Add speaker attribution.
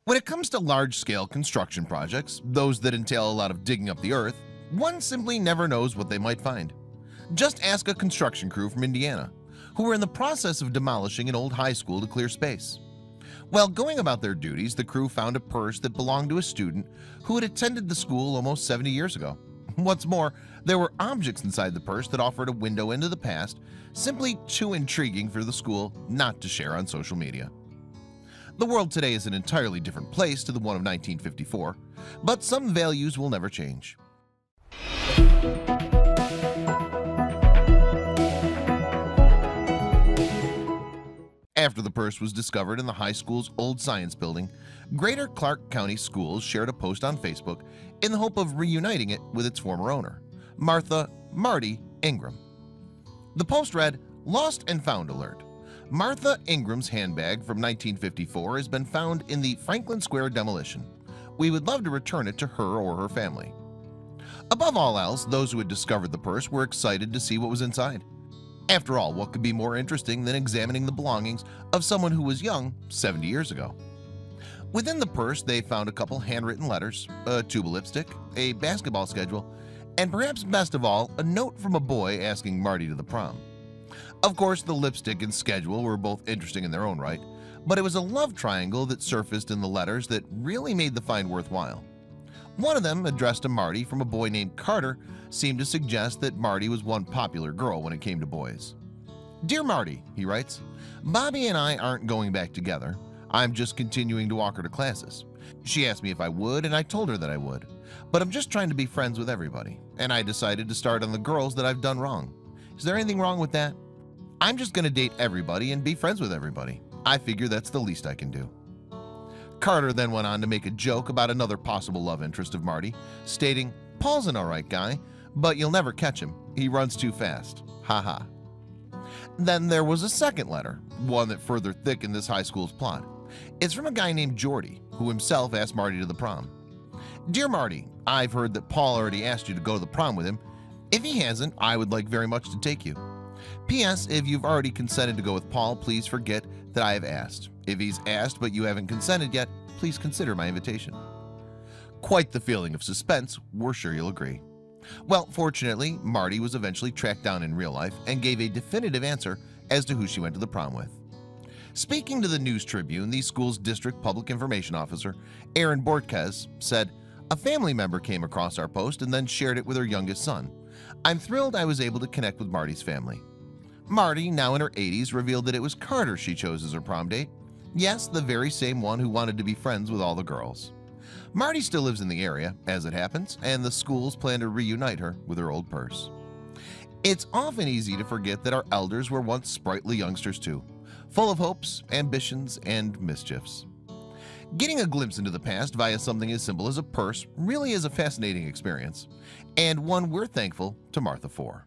Speaker 1: When it comes to large-scale construction projects, those that entail a lot of digging up the earth, one simply never knows what they might find. Just ask a construction crew from Indiana, who were in the process of demolishing an old high school to clear space. While going about their duties, the crew found a purse that belonged to a student who had attended the school almost 70 years ago. What's more, there were objects inside the purse that offered a window into the past, simply too intriguing for the school not to share on social media. The world today is an entirely different place to the one of 1954, but some values will never change. After the purse was discovered in the high school's old science building, Greater Clark County Schools shared a post on Facebook in the hope of reuniting it with its former owner, Marty Ingram. The post read, "Lost and found alert. Martha Ingram's handbag from 1954 has been found in the Franklin Square demolition. We would love to return it to her or her family." Above all else, those who had discovered the purse were excited to see what was inside. After all, what could be more interesting than examining the belongings of someone who was young 70 years ago? Within the purse, they found a couple handwritten letters, a tube of lipstick, a basketball schedule, and perhaps best of all, a note from a boy asking Marty to the prom. Of course, the lipstick and schedule were both interesting in their own right, but it was a love triangle that surfaced in the letters that really made the find worthwhile. One of them, addressed to Marty from a boy named Carter, seemed to suggest that Marty was one popular girl when it came to boys. "Dear Marty," he writes, "Bobby and I aren't going back together. I'm just continuing to walk her to classes. She asked me if I would, and I told her that I would. But I'm just trying to be friends with everybody, and I decided to start on the girls that I've done wrong. Is there anything wrong with that? I'm just going to date everybody and be friends with everybody. I figure that's the least I can do." Carter then went on to make a joke about another possible love interest of Marty, stating, "Paul's an alright guy, but you'll never catch him. He runs too fast. Ha ha." Then there was a second letter, one that further thickened this high school's plot. It's from a guy named Jordy, who himself asked Marty to the prom. "Dear Marty, I've heard that Paul already asked you to go to the prom with him. If he hasn't, I would like very much to take you. P.S. If you've already consented to go with Paul, please forget that I have asked. If he's asked but you haven't consented yet, please consider my invitation." Quite the feeling of suspense, we're sure you'll agree. Well, fortunately, Marty was eventually tracked down in real life and gave a definitive answer as to who she went to the prom with. Speaking to the News Tribune, the school's district public information officer, Aaron Bortquez, said, "A family member came across our post and then shared it with her youngest son. I'm thrilled I was able to connect with Marty's family." Marty, now in her 80s, revealed that it was Carter she chose as her prom date. Yes, the very same one who wanted to be friends with all the girls. Marty still lives in the area, as it happens, and the schools plan to reunite her with her old purse. It's often easy to forget that our elders were once sprightly youngsters too, full of hopes, ambitions, and mischiefs. Getting a glimpse into the past via something as simple as a purse really is a fascinating experience, and one we're thankful to Martha for.